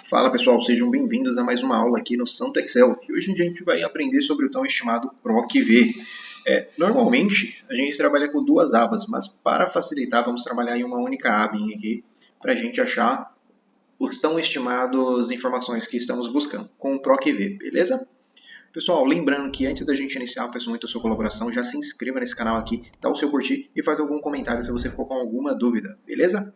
Fala pessoal, sejam bem-vindos a mais uma aula aqui no Santo Excel. E hoje a gente vai aprender sobre o tão estimado PROC-V. Normalmente a gente trabalha com duas abas, mas para facilitar vamos trabalhar em uma única aba aqui para a gente achar os tão estimados informações que estamos buscando com o PROC-V, beleza? Pessoal, lembrando que antes da gente iniciar, eu peço muito a sua colaboração, já se inscreva nesse canal aqui, dá o seu curtir e faz algum comentário se você ficou com alguma dúvida, beleza?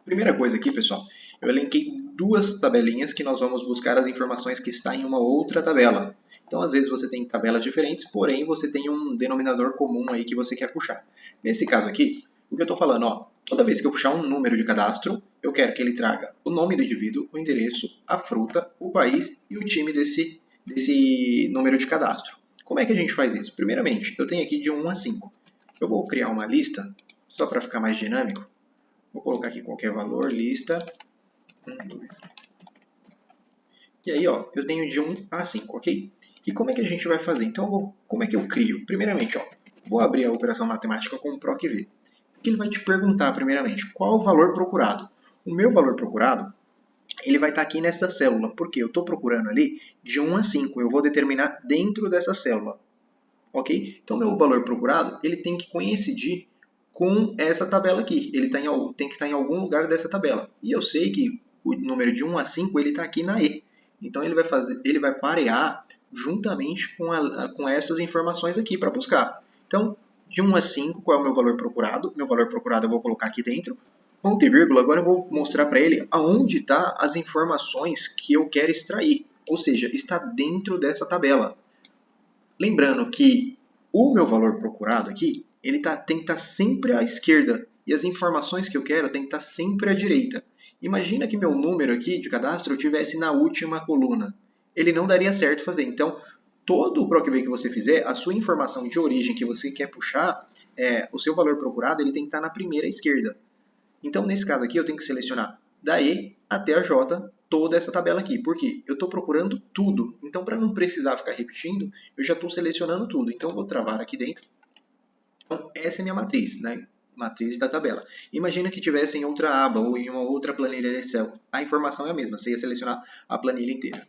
Primeira coisa aqui, pessoal, eu elenquei duas tabelinhas que nós vamos buscar as informações que está em uma outra tabela. Então, às vezes você tem tabelas diferentes, porém você tem um denominador comum aí que você quer puxar. Nesse caso aqui, o que eu estou falando, toda vez que eu puxar um número de cadastro, eu quero que ele traga o nome do indivíduo, o endereço, a fruta, o país e o time desse número de cadastro. Como é que a gente faz isso? Primeiramente, eu tenho aqui de 1 a 5. Eu vou criar uma lista, só para ficar mais dinâmico. Vou colocar aqui qualquer valor, lista, 1, 2. E aí, eu tenho de 1 a 5, ok? E como é que a gente vai fazer? Então, como é que eu crio? Primeiramente, vou abrir a operação matemática com o PROC-V. Que ele vai te perguntar, primeiramente, qual o valor procurado? O meu valor procurado, ele vai estar aqui nessa célula, porque eu estou procurando ali de 1 a 5. Eu vou determinar dentro dessa célula, ok? Então, meu valor procurado, ele tem que coincidir com essa tabela aqui. Ele tem que estar em algum lugar dessa tabela. E eu sei que o número de 1 a 5 ele está aqui na E. Então ele vai parear juntamente com essas informações aqui para buscar. Então, de 1 a 5, qual é o meu valor procurado? Meu valor procurado eu vou colocar aqui dentro. Ponto e vírgula, agora eu vou mostrar para ele aonde estão as informações que eu quero extrair. Ou seja, está dentro dessa tabela. Lembrando que o meu valor procurado aqui, ele tem que estar sempre à esquerda. E as informações que eu quero tem que estar sempre à direita. Imagina que meu número aqui de cadastro eu tivesse na última coluna. Ele não daria certo fazer. Então, todo o PROC-V que você fizer, a sua informação de origem que você quer puxar, o seu valor procurado, ele tem que estar na primeira esquerda. Então, nesse caso aqui, eu tenho que selecionar da E até a J toda essa tabela aqui. Por quê? Eu estou procurando tudo. Então, para não precisar ficar repetindo, eu já estou selecionando tudo. Então, eu vou travar aqui dentro. Então, essa é a minha matriz, né? Matriz da tabela. Imagina que tivesse em outra aba ou em uma outra planilha de Excel. A informação é a mesma, você ia selecionar a planilha inteira.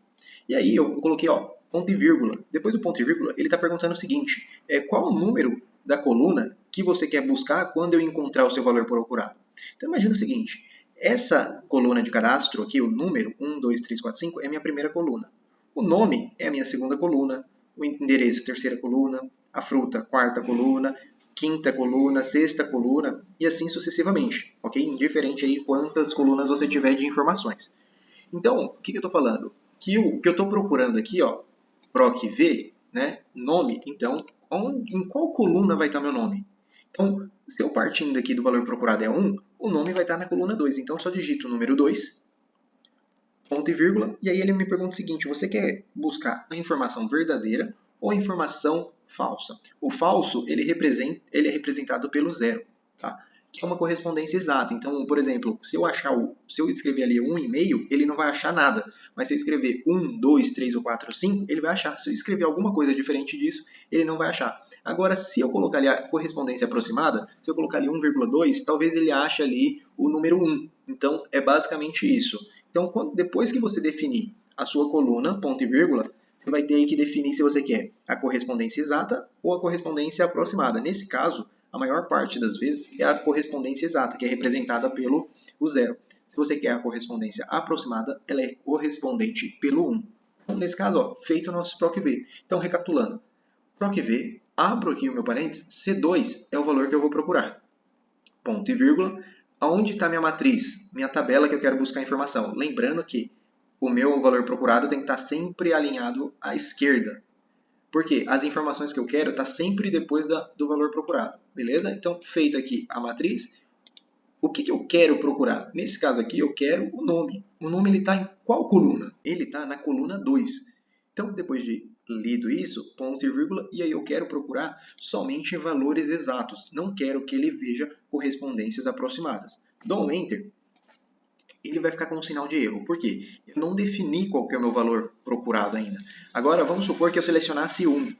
E aí eu coloquei ponto e vírgula. Depois do ponto e vírgula, ele está perguntando o seguinte: qual o número da coluna que você quer buscar quando eu encontrar o seu valor procurado? Então imagina o seguinte: essa coluna de cadastro aqui, o número 1, 2, 3, 4, 5, é a minha primeira coluna. O nome é a minha segunda coluna, o endereço, terceira coluna, a fruta, quarta coluna, quinta coluna, sexta coluna e assim sucessivamente, ok? Indiferente aí quantas colunas você tiver de informações. Então, o que eu estou falando? Que o que eu estou procurando aqui, PROC-V, né? Nome, então, em qual coluna vai estar meu nome? Então, se eu partindo aqui do valor procurado é 1, o nome vai estar na coluna 2. Então, eu só digito o número 2, ponto e vírgula, e aí ele me pergunta o seguinte: você quer buscar a informação verdadeira ou a informação falsa? O falso, ele é representado pelo zero, tá? Que é uma correspondência exata. Então, por exemplo, se eu escrever ali 1,5, ele não vai achar nada. Mas se eu escrever 1, 2, 3 ou 4, 5, ele vai achar. Se eu escrever alguma coisa diferente disso, ele não vai achar. Agora, se eu colocar ali a correspondência aproximada, se eu colocar ali 1,2, talvez ele ache ali o número 1. Então, é basicamente isso. Então, depois que você definir a sua coluna, ponto e vírgula, você vai ter que definir se você quer a correspondência exata ou a correspondência aproximada. Nesse caso, a maior parte das vezes é a correspondência exata, que é representada pelo zero. Se você quer a correspondência aproximada, ela é correspondente pelo 1. Então, nesse caso, feito o nosso PROC-V. Então, recapitulando. PROC-V, abro aqui o meu parênteses, C2 é o valor que eu vou procurar. Ponto e vírgula. Aonde está minha matriz? Minha tabela que eu quero buscar informação. Lembrando que o meu valor procurado tem que estar sempre alinhado à esquerda. Porque as informações que eu quero estão sempre depois do valor procurado. Beleza? Então, feito aqui a matriz, o que eu quero procurar? Nesse caso aqui, eu quero o nome. O nome está em qual coluna? Ele está na coluna 2. Então, depois de lido isso, ponto e vírgula, e aí eu quero procurar somente valores exatos. Não quero que ele veja correspondências aproximadas. Dou um Enter, ele vai ficar com um sinal de erro. Por quê? Eu não defini qual que é o meu valor procurado ainda. Agora, vamos supor que eu selecionasse 1.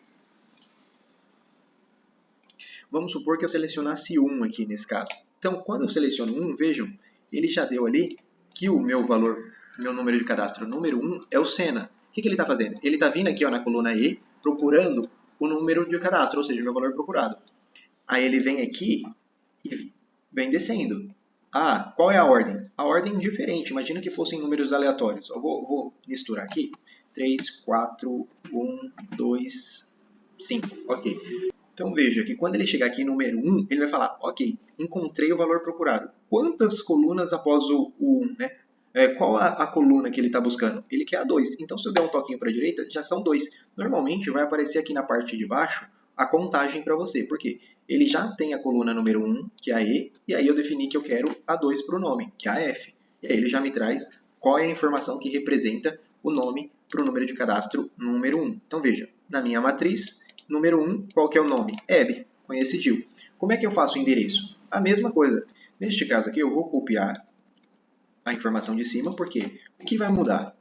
Vamos supor que eu selecionasse 1 aqui nesse caso. Então, quando eu seleciono 1, vejam, ele já deu ali que o meu valor meu número de cadastro número 1 é o Senna. O que ele está fazendo? Ele está vindo aqui ó, na coluna E, procurando o número de cadastro, ou seja, o meu valor procurado. Aí ele vem aqui e vem descendo. Ah, qual é a ordem? A ordem é diferente. Imagina que fossem números aleatórios. Eu vou misturar aqui. 3, 4, 1, 2, 5. Ok. Então veja que quando ele chegar aqui no número 1, ele vai falar, ok, encontrei o valor procurado. Quantas colunas após o 1, né? Qual a coluna que ele está buscando? Ele quer a 2. Então se eu der um toquinho para a direita, já são 2. Normalmente vai aparecer aqui na parte de baixo a contagem para você. Por quê? Ele já tem a coluna número 1, que é a E, e aí eu defini que eu quero a 2 para o nome, que é a F. E aí ele já me traz qual é a informação que representa o nome para o número de cadastro número 1. Então veja, na minha matriz, número 1, qual que é o nome? Hebe, coincidiu. Como é que eu faço o endereço? A mesma coisa. Neste caso aqui, eu vou copiar a informação de cima, porque o que vai mudar?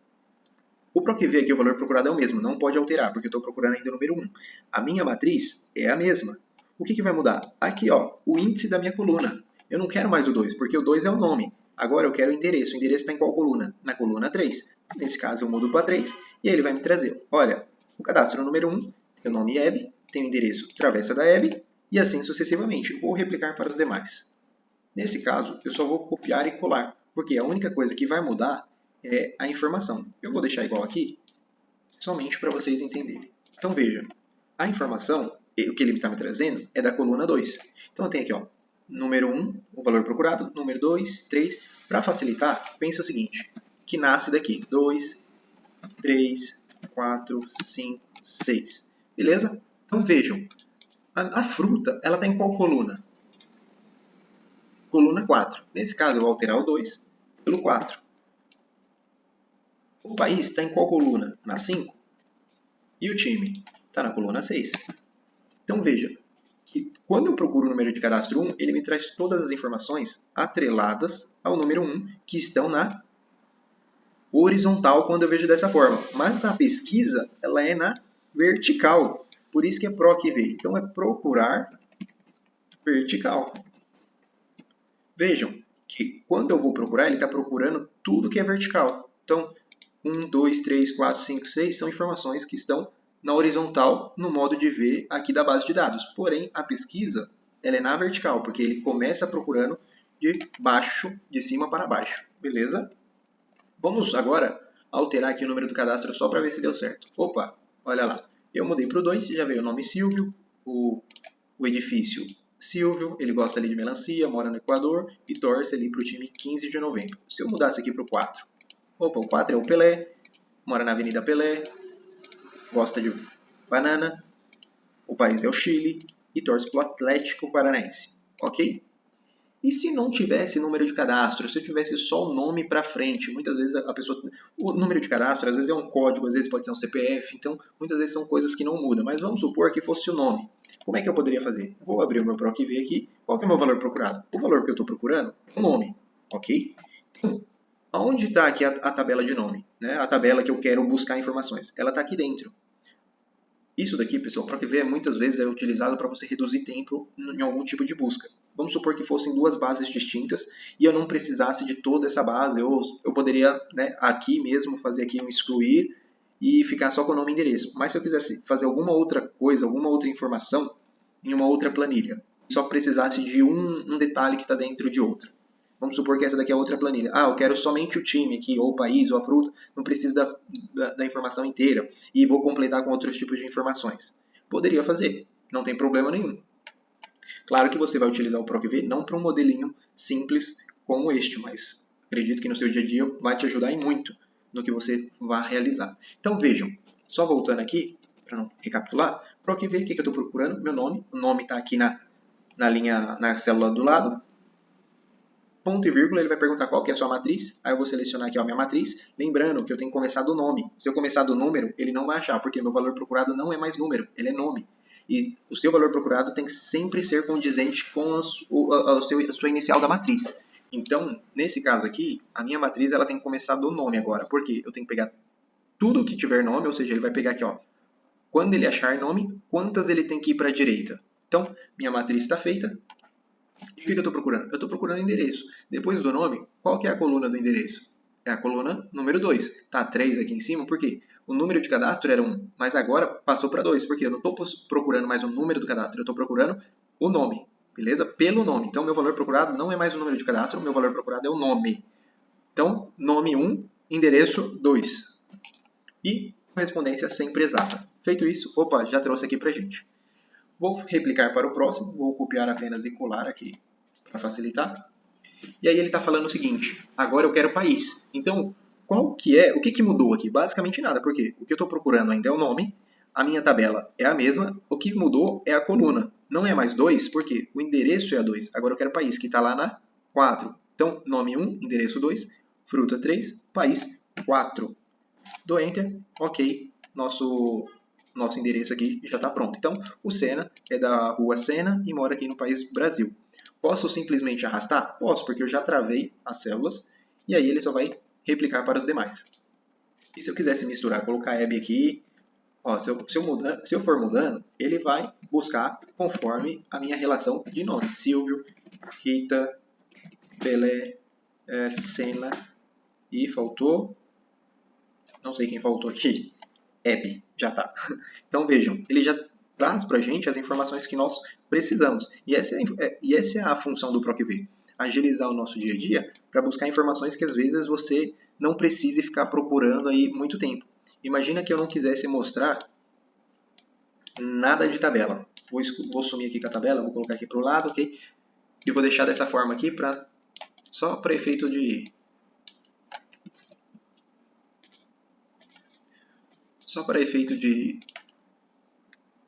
O PROC-V aqui, o valor procurado é o mesmo, não pode alterar, porque eu estou procurando ainda o número 1. A minha matriz é a mesma. O que vai mudar? Aqui, ó, o índice da minha coluna. Eu não quero mais o 2, porque o 2 é o nome. Agora eu quero o endereço. O endereço está em qual coluna? Na coluna 3. Nesse caso, eu mudo para 3, e aí ele vai me trazer. Olha, o cadastro número 1 tem o nome Hebe, tem o endereço Travessa da Hebe, e assim sucessivamente. Vou replicar para os demais. Nesse caso, eu só vou copiar e colar, porque a única coisa que vai mudar é a informação. Eu vou deixar igual aqui, somente para vocês entenderem. Então veja, a informação, o que ele está me trazendo, é da coluna 2. Então eu tenho aqui, ó, número 1, o valor procurado, número 2, 3. Para facilitar, pensa o seguinte, que nasce daqui, 2, 3, 4, 5, 6. Beleza? Então vejam, a fruta, ela está em qual coluna? Coluna 4. Nesse caso, eu vou alterar o 2 pelo 4. O país está em qual coluna? Na 5. E o time está na coluna 6. Então veja que quando eu procuro o número de cadastro 1, ele me traz todas as informações atreladas ao número 1 que estão na horizontal quando eu vejo dessa forma. Mas a pesquisa ela é na vertical. Por isso que é PROC-V. Então é procurar vertical. Vejam que quando eu vou procurar, ele está procurando tudo que é vertical. Então, 1, 2, 3, 4, 5, 6 são informações que estão na horizontal no modo de ver aqui da base de dados. Porém, a pesquisa ela é na vertical, porque ele começa procurando de baixo, de cima para baixo. Beleza? Vamos agora alterar aqui o número do cadastro só para ver se deu certo. Opa, olha lá. Eu mudei para o 2, já veio o nome Silvio, o edifício Silvio, ele gosta ali de melancia, mora no Equador e torce ali para o time 15 de novembro. Se eu mudasse aqui para o 4, opa, o 4 é o Pelé, mora na Avenida Pelé, gosta de banana, o país é o Chile e torce para o Atlético Paranaense, ok? E se não tivesse número de cadastro, se eu tivesse só o nome para frente, muitas vezes a pessoa... O número de cadastro, às vezes é um código, às vezes pode ser um CPF, então muitas vezes são coisas que não mudam. Mas vamos supor que fosse o nome. Como é que eu poderia fazer? Vou abrir o meu PROC-V aqui. Qual que é o meu valor procurado? O valor que eu estou procurando é o nome, ok? Então, aonde está aqui a tabela de nome? Né? A tabela que eu quero buscar informações. Ela está aqui dentro. Isso daqui, pessoal, PROC-V muitas vezes é utilizado para você reduzir tempo em algum tipo de busca. Vamos supor que fossem duas bases distintas e eu não precisasse de toda essa base. Eu poderia, né, aqui mesmo fazer aqui um excluir e ficar só com o nome e endereço. Mas se eu quisesse fazer alguma outra coisa, alguma outra informação em uma outra planilha, só precisasse de um detalhe que está dentro de outra. Vamos supor que essa daqui é outra planilha. Ah, eu quero somente o time aqui, ou o país, ou a fruta. Não preciso da informação inteira. E vou completar com outros tipos de informações. Poderia fazer. Não tem problema nenhum. Claro que você vai utilizar o PROC-V não para um modelinho simples como este, mas acredito que no seu dia a dia vai te ajudar e muito no que você vai realizar. Então vejam, só voltando aqui, para não recapitular, PROC-V, o que eu estou procurando? Meu nome. O nome está aqui na linha, na célula do lado. Ponto e vírgula, ele vai perguntar qual que é a sua matriz. Aí eu vou selecionar aqui a minha matriz. Lembrando que eu tenho que começar do nome. Se eu começar do número, ele não vai achar, porque meu valor procurado não é mais número, ele é nome. E o seu valor procurado tem que sempre ser condizente com a sua inicial da matriz. Então, nesse caso aqui, a minha matriz ela tem que começar do nome agora. Por quê? Eu tenho que pegar tudo que tiver nome, ou seja, ele vai pegar aqui, ó, quando ele achar nome, quantas ele tem que ir para a direita. Então, minha matriz está feita. E o que eu estou procurando? Eu estou procurando endereço. Depois do nome, qual que é a coluna do endereço? é a coluna número 2. Tá 3 aqui em cima, por quê? O número de cadastro era 1, mas agora passou para 2, porque eu não estou procurando mais o número do cadastro, eu estou procurando o nome, beleza? Pelo nome. Então, meu valor procurado não é mais o número de cadastro, o meu valor procurado é o nome. Então, nome 1, endereço 2. E correspondência sempre exata. Feito isso, opa, já trouxe aqui para a gente. Vou replicar para o próximo, vou copiar apenas e colar aqui para facilitar. E aí ele está falando o seguinte, agora eu quero país. Então, o que mudou aqui? Basicamente nada, porque o que eu estou procurando ainda é o nome, a minha tabela é a mesma, o que mudou é a coluna. Não é mais 2, porque o endereço é a 2. Agora eu quero país, que está lá na 4. Então, nome 1, endereço 2, fruta 3, país 4. Dou Enter, ok, nosso endereço aqui já está pronto. Então, o Sena é da rua Sena e mora aqui no país Brasil. Posso simplesmente arrastar? Posso, porque eu já travei as células e aí ele só vai replicar para os demais. E se eu quisesse misturar, colocar Hebe aqui, ó, se eu for mudando, ele vai buscar conforme a minha relação de nomes. Silvio, Rita, Pelé, Sena e faltou... Não sei quem faltou aqui. Hebe, já tá. Então vejam, ele já traz para a gente as informações que nós precisamos. E essa é a função do PROC-V. Agilizar o nosso dia a dia para buscar informações que às vezes você não precise ficar procurando aí muito tempo. Imagina que eu não quisesse mostrar nada de tabela. Vou sumir aqui com a tabela, vou colocar aqui para o lado, ok? E vou deixar dessa forma aqui só para efeito de...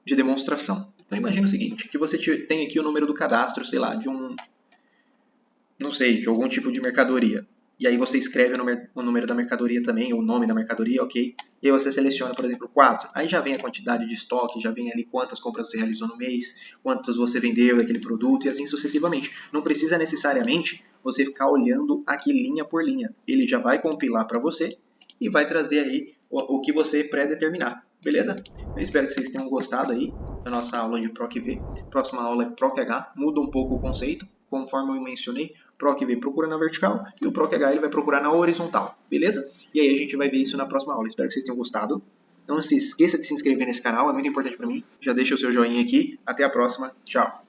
de demonstração. Então imagina o seguinte, que você tem aqui o número do cadastro, sei lá, de de algum tipo de mercadoria. E aí você escreve o número da mercadoria também, o nome da mercadoria, ok? E aí você seleciona, por exemplo, 4. Aí já vem a quantidade de estoque, já vem ali quantas compras você realizou no mês, quantas você vendeu daquele produto e assim sucessivamente. Não precisa necessariamente você ficar olhando aqui linha por linha. Ele já vai compilar para você e vai trazer aí o que você pré-determinar. Beleza? Eu espero que vocês tenham gostado aí da nossa aula de PROC-V. Próxima aula é PROC-H. Muda um pouco o conceito, conforme eu mencionei. PROC-V procura na vertical e o PROC-H ele vai procurar na horizontal, beleza? E aí a gente vai ver isso na próxima aula. Espero que vocês tenham gostado. Não se esqueça de se inscrever nesse canal, é muito importante para mim. Já deixa o seu joinha aqui. Até a próxima. Tchau!